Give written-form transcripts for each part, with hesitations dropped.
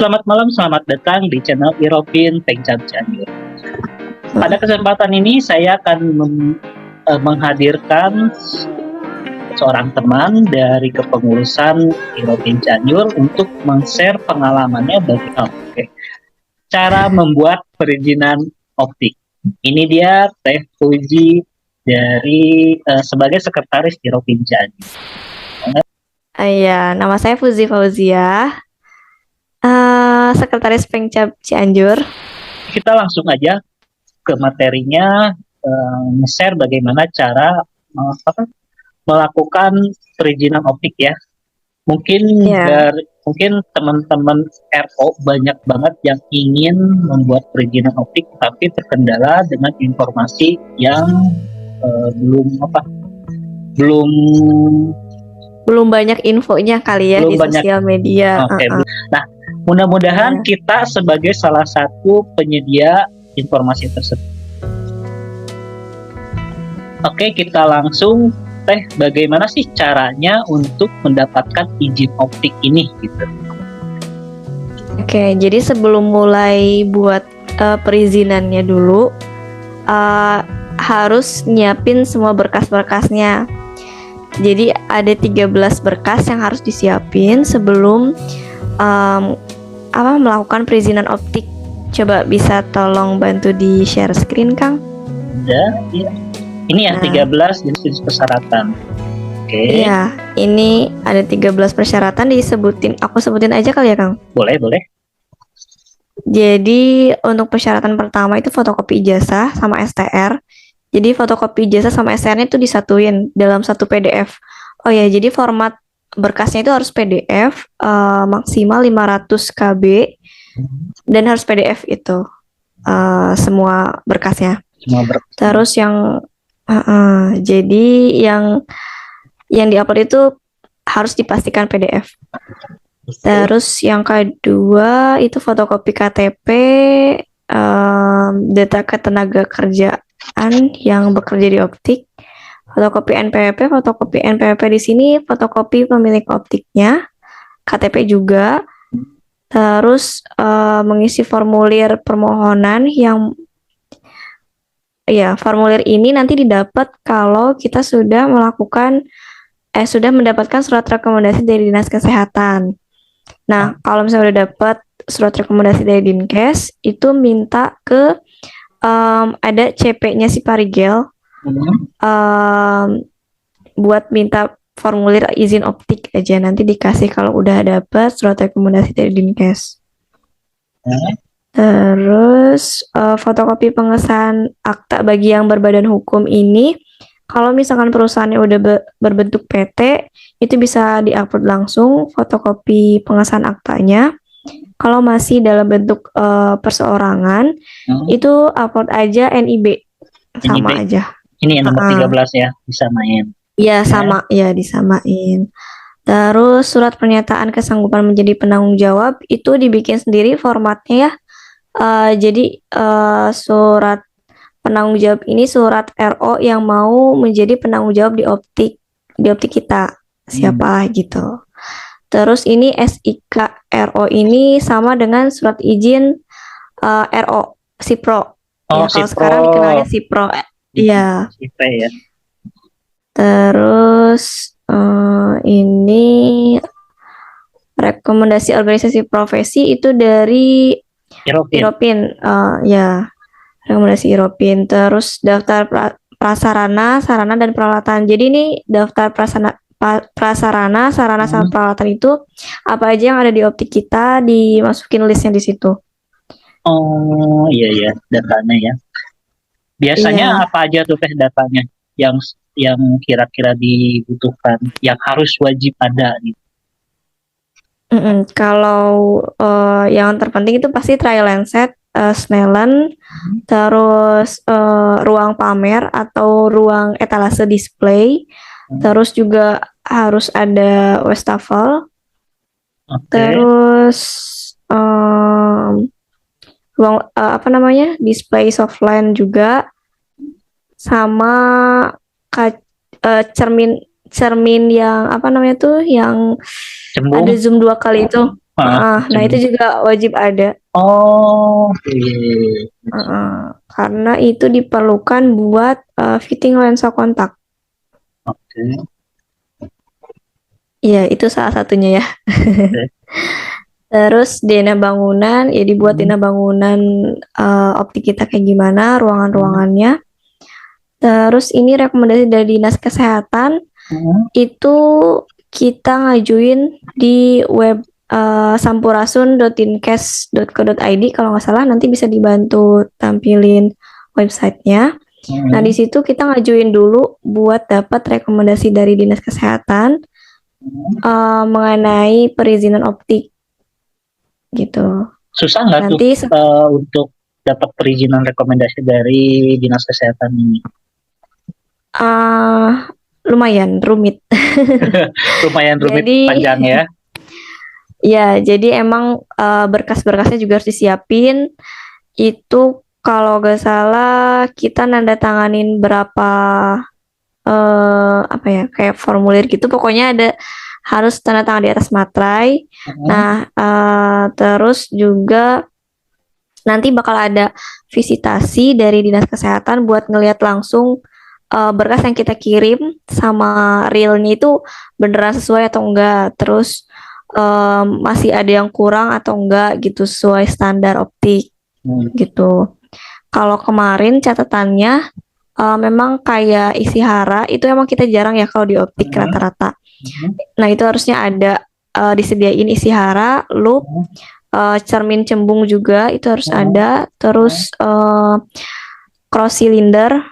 selamat malam, selamat datang di channel Iropin Pengcap Cianjur. Pada kesempatan ini saya akan menghadirkan seorang teman dari kepengurusan Iropin Cianjur untuk men-share pengalamannya cara membuat perizinan optik. Ini dia Teh Fuji dari sebagai sekretaris Iropin Cianjur. Iya, nama saya Fuzi Fauzia, sekretaris Pengcap Cianjur. Kita langsung aja ke materinya, share bagaimana cara melakukan perizinan optik ya. Mungkin mungkin teman-teman RO banyak banget yang ingin membuat perizinan optik, tapi terkendala dengan informasi yang belum banyak infonya kali ya di sosial media. Nah, mudah-mudahan kita sebagai salah satu penyedia informasi tersebut. Oke, kita langsung Teh, bagaimana sih caranya untuk mendapatkan izin optik ini gitu? Oke, jadi sebelum mulai buat perizinannya dulu harus nyiapin semua berkas-berkasnya. Jadi ada 13 berkas yang harus disiapin sebelum melakukan perizinan optik. Coba bisa tolong bantu di share screen, Kang? Ya. Ini ya, 13 jenis persyaratan. Oke. Iya, ini ada 13 persyaratan disebutin. Aku sebutin aja kali ya, Kang? Boleh. Jadi untuk persyaratan pertama itu fotokopi ijazah sama STR. Jadi fotokopi ijazah sama STR-nya itu disatuin dalam satu PDF. Oh ya, jadi format berkasnya itu harus PDF maksimal 500 KB dan harus PDF itu semua berkasnya. Terus yang jadi yang diupload itu harus dipastikan PDF. Terus yang kedua itu fotokopi KTP, data ketenaga kerjaan yang bekerja di optik, fotokopi NPWP di sini fotokopi pemilik optiknya, KTP juga, terus mengisi formulir permohonan yang formulir ini nanti didapat kalau kita sudah mendapatkan surat rekomendasi dari Dinas Kesehatan. Nah, kalau misalnya udah dapat surat rekomendasi dari Dinkes, itu minta ke ada CP-nya si Parigel buat minta formulir izin optik aja, nanti dikasih kalau udah dapat surat rekomendasi dari Dinkes. Terus fotokopi pengesahan akta bagi yang berbadan hukum ini, kalau misalkan perusahaannya udah berbentuk PT, itu bisa diupload langsung fotokopi pengesahan aktanya. Kalau masih dalam bentuk perseorangan, itu upload aja NIB, sama aja. Ini yang nomor 13 ya, disamain. Iya, sama ya, disamain. Terus surat pernyataan kesanggupan menjadi penanggung jawab itu dibikin sendiri formatnya ya. Jadi surat penanggung jawab ini surat RO yang mau menjadi penanggung jawab di optik kita siapa gitu. Terus ini SIK RO ini sama dengan surat izin RO SIPRO. Kalau sekarang dikenalnya SIPRO. Iya. Ya. Terus ini rekomendasi organisasi profesi itu dari Iropin. Rekomendasi Iropin. Terus daftar prasarana, sarana dan peralatan. Jadi ini daftar prasarana, sarana sama peralatan itu apa aja yang ada di optik kita, dimasukin listnya di situ. Oh iya, datanya ya. Biasanya apa aja tuh Teh datanya yang kira-kira dibutuhkan, yang harus wajib ada gitu? Kalau yang terpenting itu pasti trial and set, Snellen, terus ruang pamer atau ruang etalase display, terus juga harus ada wastafel, terus ruang display softline juga, sama cermin yang yang cembung. Ada zoom 2 kali itu. Nah itu juga wajib ada. Oh, iya. Karena itu diperlukan buat fitting lensa kontak. Oke. Iya, itu salah satunya ya. Oke. Terus denah bangunan, ya dibuat denah bangunan optik kita kayak gimana, ruangan-ruangannya. Terus ini rekomendasi dari Dinas Kesehatan, itu kita ngajuin di web sampurasun.dinkes.co.id kalau nggak salah, nanti bisa dibantu tampilin websitenya. Nah di situ kita ngajuin dulu buat dapat rekomendasi dari Dinas Kesehatan mengenai perizinan optik gitu. Susah nggak Nanti tuh untuk dapat perizinan rekomendasi dari Dinas Kesehatan ini? Lumayan rumit. Lumayan rumit, Jadi, panjang ya. ya, jadi emang berkas-berkasnya juga harus disiapin. Itu kalau nggak salah kita nanda tanganin berapa apa ya, kayak formulir gitu. Pokoknya ada harus tanda tangan di atas materai. Nah, terus juga nanti bakal ada visitasi dari Dinas Kesehatan buat ngelihat langsung berkas yang kita kirim sama realnya itu beneran sesuai atau enggak. Terus masih ada yang kurang atau enggak gitu sesuai standar optik gitu. Kalau kemarin catatannya memang kayak isi hara itu emang kita jarang ya kalau di optik rata-rata. Nah itu harusnya ada disediain isi hara, loop, cermin cembung juga itu harus ada. Terus cross cylinder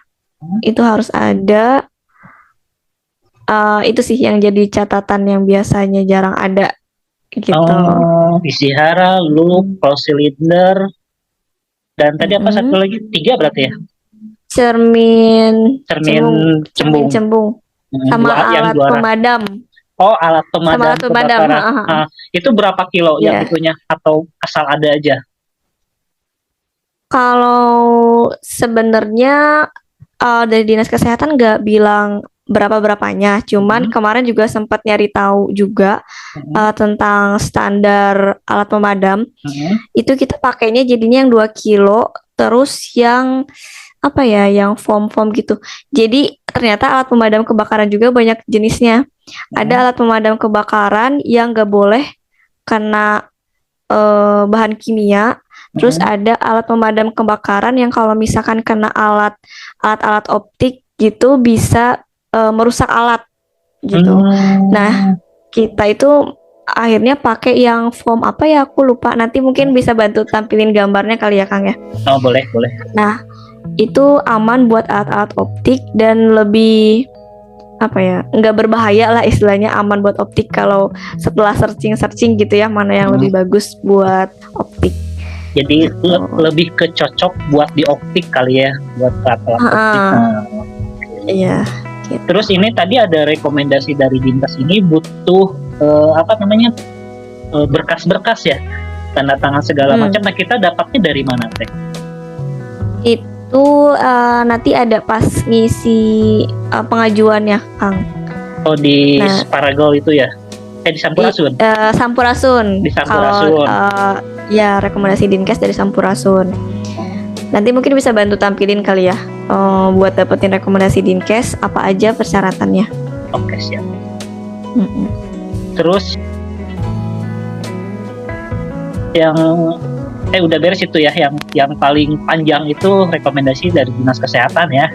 itu harus ada. Itu sih yang jadi catatan yang biasanya jarang ada gitu. Isi hara, loop, cross cylinder, dan tadi apa satu lagi? 3 berarti ya? Cermin cembung. Sama alat pemadam. Oh, alat pemadam kebakaran. Itu berapa kilo yang itunya atau asal ada aja? Kalau sebenarnya dari Dinas Kesehatan nggak bilang berapa-berapanya, cuman kemarin juga sempat nyari tahu juga tentang standar alat pemadam. Itu kita pakainya jadinya yang 2 kilo, terus yang apa ya, yang foam gitu. Jadi ternyata alat pemadam kebakaran juga banyak jenisnya. Ada alat pemadam kebakaran yang nggak boleh kena bahan kimia. Terus ada alat pemadam kebakaran yang kalau misalkan kena alat-alat optik gitu bisa merusak alat gitu. Nah, kita itu akhirnya pakai yang foam apa ya, aku lupa. Nanti mungkin bisa bantu tampilin gambarnya kali ya, Kang ya. Oh, boleh. Nah, itu aman buat alat-alat optik dan lebih apa ya, nggak berbahaya lah istilahnya, aman buat optik kalau setelah searching gitu ya, mana yang lebih bagus buat optik. Jadi lebih ke cocok buat di optik kali ya, buat alat optik. Iya. Gitu. Terus ini tadi ada rekomendasi dari Dinkes ini butuh berkas-berkas ya, tanda tangan segala macam. Nah kita dapatnya dari mana teh? Itu nanti ada pas ngisi pengajuannya, Kang. Oh di Sparagol itu ya? Di Sampurasun? Sampurasun. Di Sampurasun. Kalau ya rekomendasi Dinkes dari Sampurasun. Nanti mungkin bisa bantu tampilin kali ya, buat dapetin rekomendasi Dinkes apa aja persyaratannya. Oke, siap. Terus yang udah beres itu ya, yang paling panjang itu rekomendasi dari Dinas Kesehatan ya.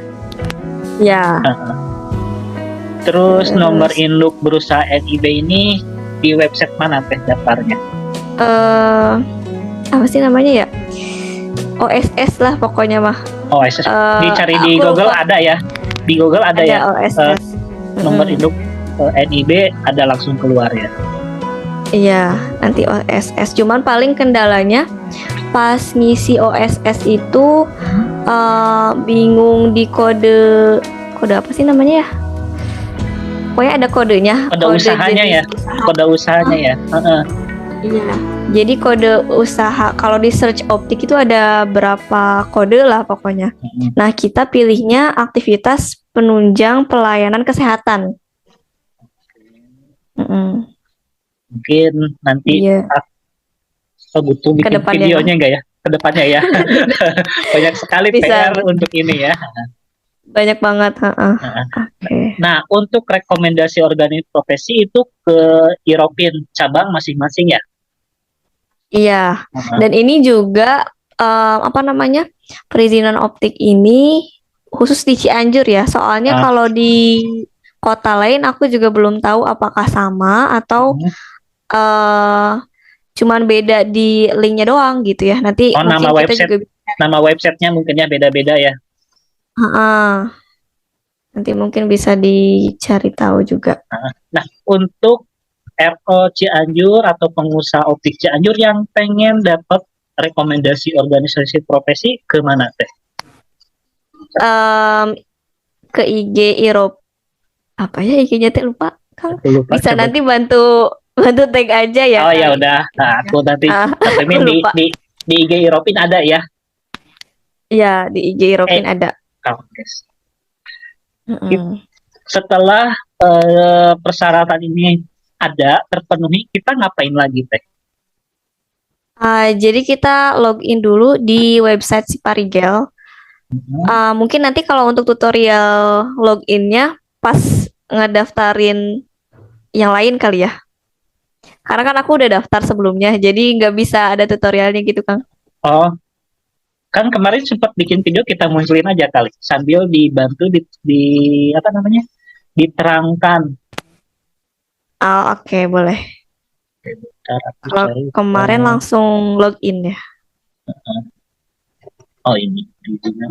Ya. Terus nomor induk berusaha NIB ini di website mana teh daftarnya? Apa sih namanya ya? OSS lah pokoknya mah. OSS. Dicari di Google ada ya. Di Google ada ya. OSS. Nomor induk NIB ada langsung keluar ya. Iya, nanti OSS. Cuman paling kendalanya pas ngisi OSS itu bingung di kode apa sih namanya ya? Pokoknya ada kodenya. Kode usahanya ya. Kode usahanya ya. Iya. Jadi kode usaha kalau di search optik itu ada berapa kode lah pokoknya. Nah, kita pilihnya aktivitas penunjang pelayanan kesehatan. Mungkin nanti butuh ke bikin depannya. videonya enggak ya? Ke depannya ya. Banyak sekali Bisa, PR untuk ini ya. banyak banget. Heeh. Nah, Oke. nah, untuk rekomendasi organisasi profesi itu ke Europin cabang masing-masing ya. Iya. Nah, Dan ini juga apa namanya, perizinan optik ini khusus di Cianjur ya. Soalnya nah, kalau di kota lain aku juga belum tahu apakah sama atau hmm. eh cuman beda di linknya doang gitu ya. Nanti Oh, mungkin kita juga bisa. nama websitenya mungkinnya beda-beda ya. Heeh. Nanti mungkin bisa dicari tahu juga. Nah, untuk RO Cianjur atau pengusaha optik Cianjur yang pengen dapat rekomendasi organisasi profesi ke mana teh? Em, ke IG Europe apa ya IG-nya teh lupa Kang. Aku lupa Bisa coba. nanti bantu bantu tag aja ya Oh ya kali. udah, nah, aku nanti Ah, aku cantumin lupa. di IG Europin ada ya. Ya, di IG Europin Eh, ada. oh, guys. Mm-mm. Setelah persyaratan ini ada terpenuhi, kita ngapain lagi teh? Jadi kita login dulu di website si Parigel. Hmm. Mungkin nanti kalau untuk tutorial loginnya pas ngedaftarin yang lain kali ya. Karena kan aku udah daftar sebelumnya, jadi nggak bisa ada tutorialnya gitu, Kang. Oh, kan kemarin sempat bikin video kita munculin aja kali sambil dibantu di apa namanya? Diterangkan. Oke, boleh. Bentar, aku Kalau cari. kemarin langsung login ya. Oh ini bijinya.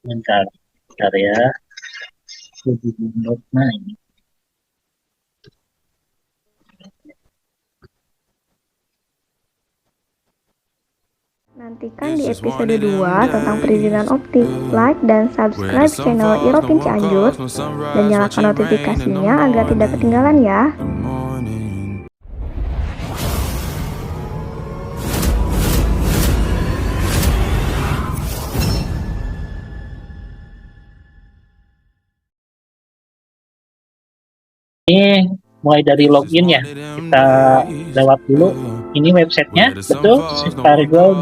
Bentar, bentar ya. Nah ini. Nantikan di episode 2 tentang perizinan optik. Like dan subscribe channel Iropin Cianjur dan nyalakan notifikasinya agar tidak ketinggalan ya. Ini mulai dari login ya. Kita lewat dulu. Ini websitenya, betul?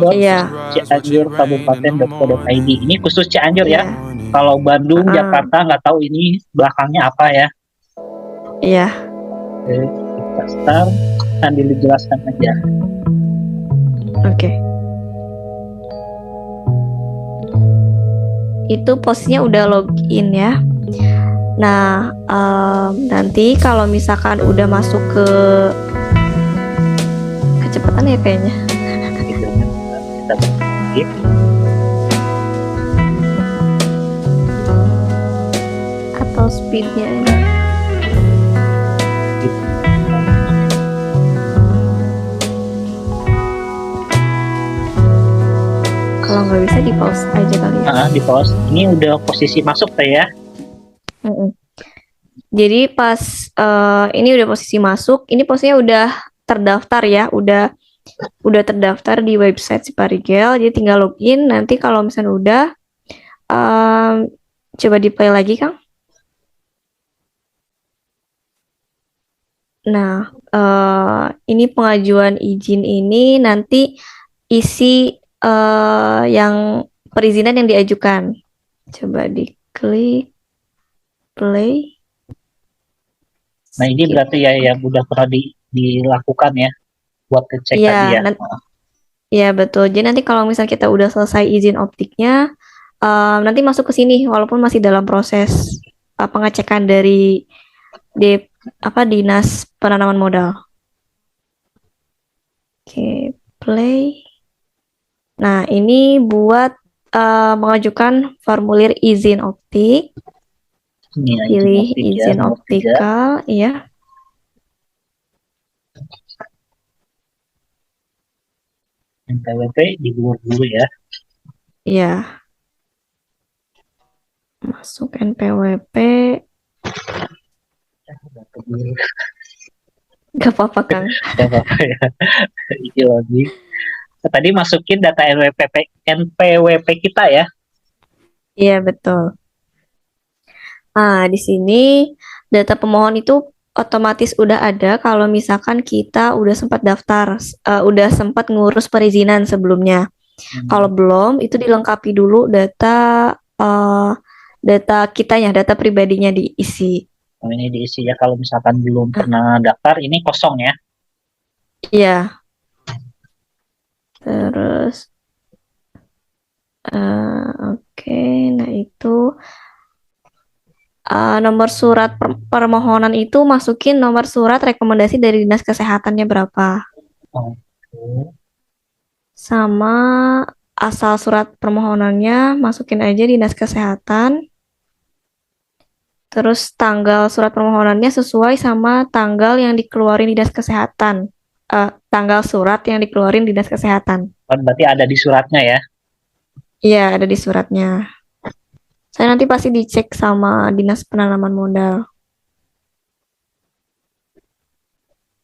Iya. Cianjurkabupaten.co.id. Ini khusus Cianjur ya. Iya. Kalau Bandung, Uh-uh. Jakarta nggak tahu ini belakangnya apa ya. Iya. Oke, kita start sambil dijelaskan aja. Oke. Itu posnya udah login ya. Nah, nanti kalau misalkan udah masuk ke kecepatan ya kayaknya. Kita balik. Atau speednya aja. Kalau nggak bisa di pause aja kali ya. Di pause. Ini udah posisi masuk teh ya. Jadi pas ini udah posisi masuk, ini posisinya udah terdaftar ya, udah terdaftar di website si Parigel. Jadi tinggal login. Nanti kalau misalnya udah, coba di play lagi, Kang. Nah, ini pengajuan izin ini nanti isi yang perizinan yang diajukan. Coba diklik play. Nah ini berarti ya yang udah pernah dilakukan ya buat ngecek Iya, tadi ya. Iya betul. Jadi nanti kalau misal kita udah selesai izin optiknya, nanti masuk ke sini walaupun masih dalam proses pengecekan dari Dinas Penanaman Modal. Oke, play. Nah, ini buat mengajukan formulir izin optik. Ini ya, Pilih optik izin ya, optikal, ya. NPWP di dulu ya. Iya. Masuk NPWP. Gak apa-apa, Kang. Gak apa-apa ya. Ini lagi. Tadi masukin data NPWP kita ya. Iya, betul. Nah, di sini data pemohon itu otomatis udah ada kalau misalkan kita udah sempat daftar, udah sempat ngurus perizinan sebelumnya. Kalau belum, itu dilengkapi dulu data kitanya, data pribadinya diisi. Oh, ini diisi ya, kalau misalkan belum pernah daftar ini kosong ya. Iya. Terus, oke, nah itu nomor surat permohonan itu masukin nomor surat rekomendasi dari Dinas Kesehatannya berapa. Oke. Sama asal surat permohonannya masukin aja Dinas Kesehatan. Terus tanggal surat permohonannya sesuai sama tanggal yang dikeluarin Dinas Kesehatan. Tanggal surat yang dikeluarin Dinas Kesehatan. Kan berarti ada di suratnya ya. Iya, ada di suratnya. Saya nanti pasti dicek sama Dinas Penanaman Modal.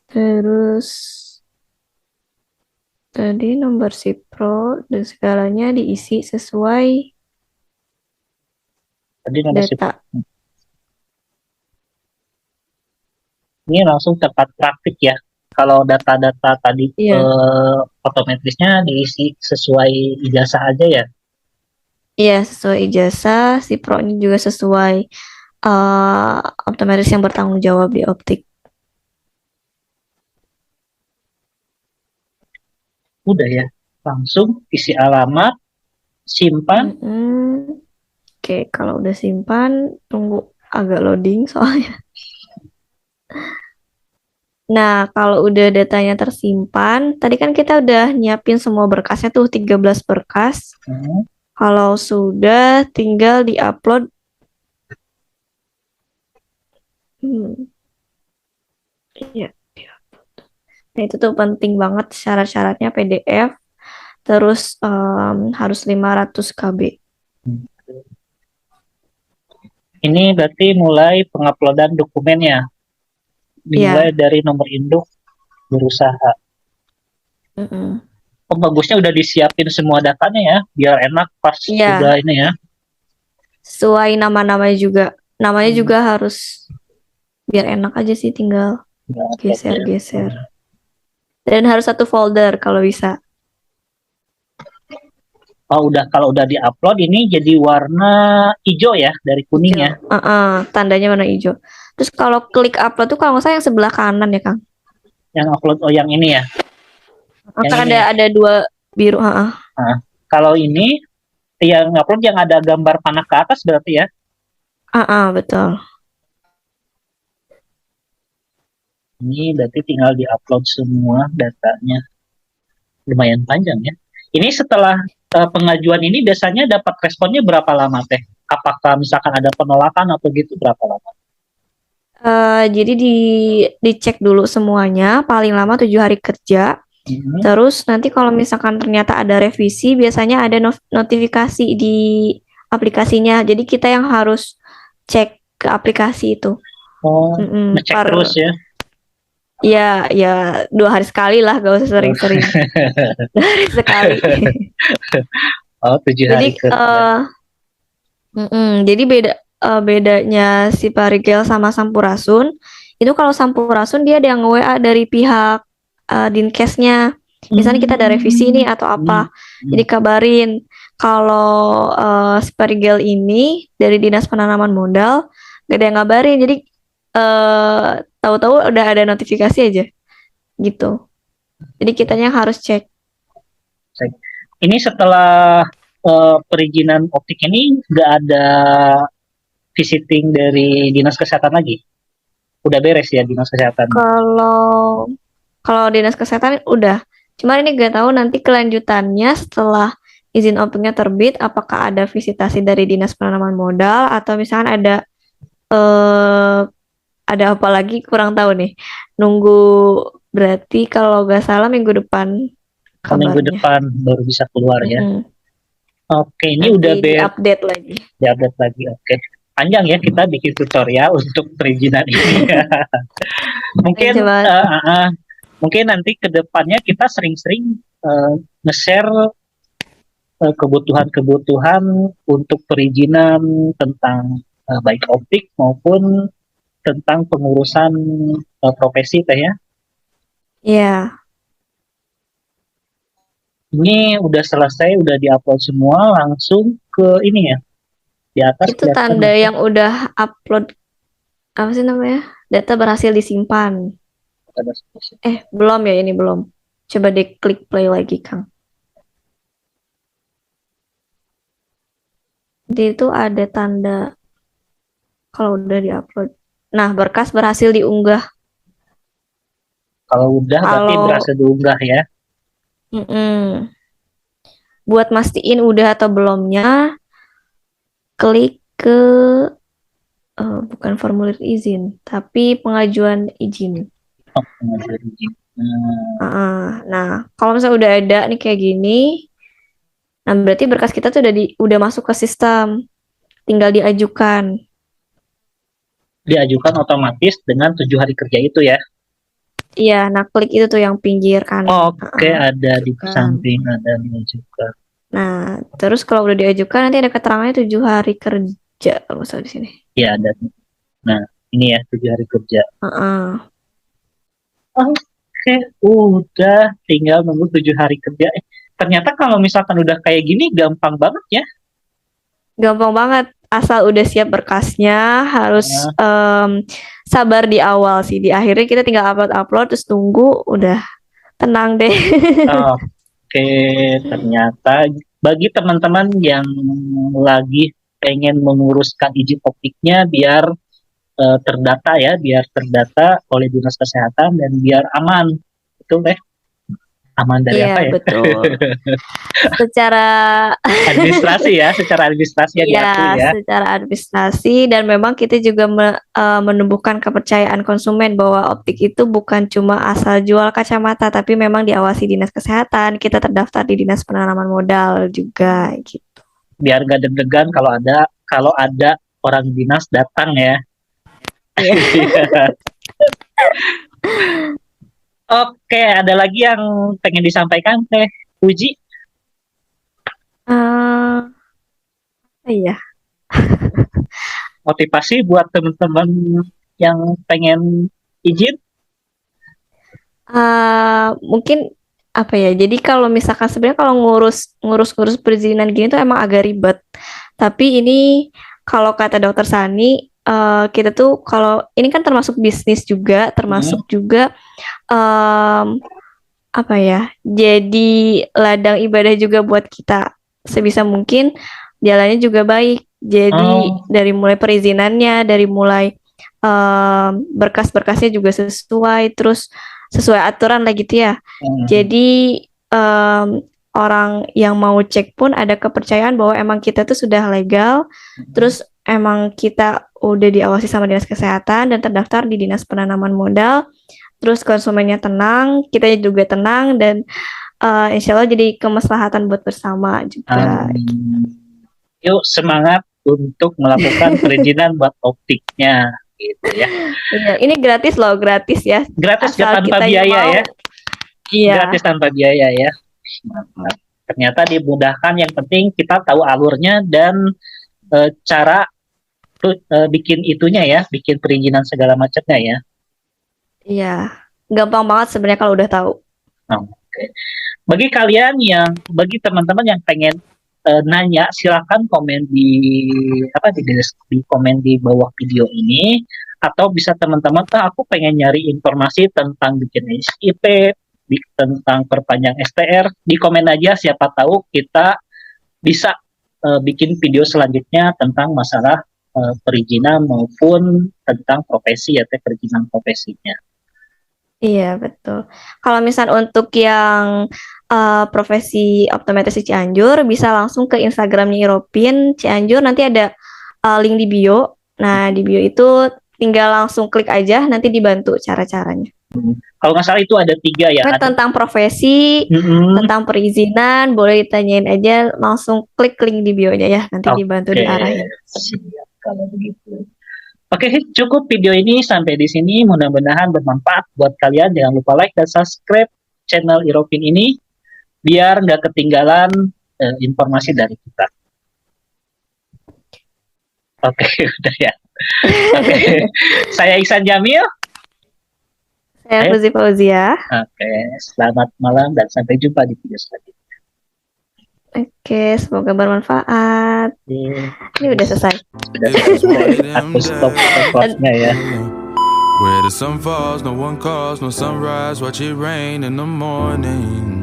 Terus tadi nomor SIPRO dan segalanya diisi sesuai Tadi nomor data. Ini langsung tempat praktik ya. Kalau data-data tadi Iya. otomatisnya diisi sesuai ijazah aja ya. Iya, sesuai ijazah, si pro-nya juga sesuai optometris yang bertanggung jawab di optik. Udah ya, langsung isi alamat, simpan. Oke, kalau udah simpan, tunggu agak loading soalnya. Nah, kalau udah datanya tersimpan, tadi kan kita udah nyiapin semua berkasnya tuh 13 berkas. Kalau sudah, tinggal di-upload. Iya, di-upload. Nah, itu tuh penting banget syarat-syaratnya PDF. Terus harus 500 KB. Ini berarti mulai penguploadan dokumennya. Dimulai dari nomor induk berusaha. Oh, bagusnya udah disiapin semua datanya ya, biar enak pas udah ini ya. Sesuai nama-namanya juga. Namanya juga harus biar enak aja sih, tinggal geser-geser. Dan harus satu folder kalau bisa. Oh, kalau udah diupload ini jadi warna hijau ya dari kuning ya. Tandanya warna hijau. Terus kalau klik upload tuh kalau nggak salah yang sebelah kanan ya, Kang. Yang upload yang ini ya. Kan ada dua biru, Kalau ini yang upload yang ada gambar panah ke atas berarti ya. Betul. Ini berarti tinggal diupload semua datanya. Lumayan panjang ya. Ini setelah pengajuan ini biasanya dapat responnya berapa lama teh? Apakah misalkan ada penolakan atau gitu berapa lama? Jadi dicek dulu semuanya, paling lama 7 hari kerja. Terus nanti kalau misalkan ternyata ada revisi, biasanya ada notifikasi di aplikasinya. Jadi kita yang harus cek ke aplikasi itu. Oh, ngecek terus ya? Ya 2 hari sekali lah, gak usah sering-sering. 2 hari sekali. Oh, 7 hari kerja. Jadi bedanya si Parigel sama Sampurasun, itu kalau Sampurasun dia ada yang WA dari pihak Dinkesnya. Misalnya kita ada revisi nih atau apa, jadi kabarin. Kalau si Parigel ini dari Dinas Penanaman Modal gak ada yang ngabarin, jadi tahu-tahu udah ada notifikasi aja gitu. Jadi kitanya harus cek. Ini setelah perizinan optik ini nggak ada visiting dari Dinas Kesehatan lagi? Udah beres ya Dinas Kesehatan? Kalau Dinas Kesehatan udah. Cuman ini gak tahu nanti kelanjutannya setelah izin optiknya terbit, apakah ada visitasi dari Dinas Penanaman Modal atau misalkan ada apa lagi, kurang tahu nih. Nunggu, berarti kalau nggak salah minggu depan kabarnya. Minggu depan baru bisa keluar ya. Oke, ini nanti udah update lagi. Diupdate lagi, oke. Panjang ya kita bikin tutorial untuk perizinan ini. Mungkin nanti ke depannya kita sering-sering nge-share kebutuhan-kebutuhan untuk perizinan tentang baik optik maupun tentang pengurusan profesi teh ya. Iya, Ini udah selesai, udah diupload semua, langsung ke ini ya. Di atas itu kelihatan tanda yang udah upload, apa sih namanya? Data berhasil disimpan. ada spesies. Belum ya, ini belum. Coba deh klik play lagi, Kang. Di itu ada tanda kalau udah diupload. Nah, berkas berhasil diunggah. Kalau udah berarti Kalau berhasil diunggah ya. mm-mm. Buat mastiin udah atau belumnya, klik ke bukan formulir izin, tapi pengajuan izin. Oh, pengajuan izin. Nah, kalau misalnya udah ada nih kayak gini, nah berarti berkas kita tuh udah masuk ke sistem, tinggal diajukan. Diajukan otomatis dengan 7 hari kerja itu ya. Iya, nah klik itu tuh yang pinggir kanan. Oke, ada di Ajukan. samping, ada diajukan. Nah, terus kalau udah diajukan nanti ada keterangannya 7 hari kerja kalau nggak salah di sini. Ya, ada. Nah, ini ya 7 hari kerja. Heeh. Oke, udah tinggal nunggu 7 hari kerja. Ternyata kalau misalkan udah kayak gini gampang banget ya. Gampang banget, asal udah siap berkasnya, harus Nah, sabar di awal sih. Di akhirnya kita tinggal upload terus tunggu, udah tenang deh. oke, ternyata bagi teman-teman yang lagi pengen menguruskan izin optiknya biar terdata ya, biar terdata oleh Dinas Kesehatan dan biar aman. Betul deh. Aman dari Iya, apa ya? betul. Secara Administrasi ya, secara administrasi ya Iya, diakui ya. secara administrasi dan memang kita juga menumbuhkan kepercayaan konsumen bahwa optik itu bukan cuma asal jual kacamata, tapi memang diawasi Dinas Kesehatan, kita terdaftar di Dinas Penanaman Modal juga gitu. Biar nggak deg-degan kalau ada orang dinas datang ya. Iya. Oke, ada lagi yang pengen disampaikan Teh Uji? Iya. Motivasi buat teman-teman yang pengen izin? Mungkin apa ya? Jadi kalau misalkan sebenarnya kalau ngurus perizinan gini tuh emang agak ribet. Tapi ini kalau kata Dokter Sani, kita tuh kalau ini kan termasuk bisnis juga, termasuk juga em, apa ya? Jadi ladang ibadah juga buat kita. Sebisa mungkin jalannya juga baik. Jadi dari mulai perizinannya, dari mulai berkas-berkasnya juga sesuai, terus sesuai aturan lah gitu ya. Jadi orang yang mau cek pun ada kepercayaan bahwa emang kita tuh sudah legal, terus emang kita udah diawasi sama Dinas Kesehatan dan terdaftar di Dinas Penanaman Modal, terus konsumennya tenang, kita juga tenang, dan insya Allah jadi kemaslahatan buat bersama juga. Yuk semangat untuk melakukan perizinan buat optiknya gitu ya. Iya, ini gratis loh, gratis ya. Gratis Asal tanpa kita biaya mau. ya. Iya. Gratis tanpa biaya ya. Ternyata dimudahkan, yang penting kita tahu alurnya dan cara bikin itunya ya, bikin perizinan segala macamnya ya. Iya, gampang banget sebenarnya kalau udah tahu. Oke. Bagi teman-teman yang pengen nanya, silakan komen di komen di bawah video ini, atau bisa teman-teman, aku pengen nyari informasi tentang bikin SIP, tentang perpanjang STR, di komen aja, siapa tahu kita bisa bikin video selanjutnya tentang masalah perizinan maupun tentang profesi ya, perizinan profesinya. Iya, betul. Kalau misal untuk yang profesi optometris di Cianjur, bisa langsung ke Instagramnya Iropin Cianjur, nanti ada link di bio. Nah, di bio itu tinggal langsung klik aja, nanti dibantu cara-caranya. Kalau nggak salah itu ada 3 ya. Tentang profesi, tentang perizinan, boleh ditanyain aja, langsung klik link di bio-nya ya, nanti dibantu diarahin. Siap, kalau begitu. Oke, cukup video ini sampai di sini. Mudah-mudahan bermanfaat buat kalian. Jangan lupa like dan subscribe channel Iropin ini biar nggak ketinggalan informasi dari kita. Oke, udah ya. Oke, saya Ihsan Jamil. Saya Ayo. Fuzi Fauzia. Oke, selamat malam dan sampai jumpa di video selanjutnya. Oke, semoga bermanfaat. Ini udah selesai. Sudah selesai. Aku stop recordnya ya. Where the sun falls, no one calls, no sunrise, watch it rain in the morning.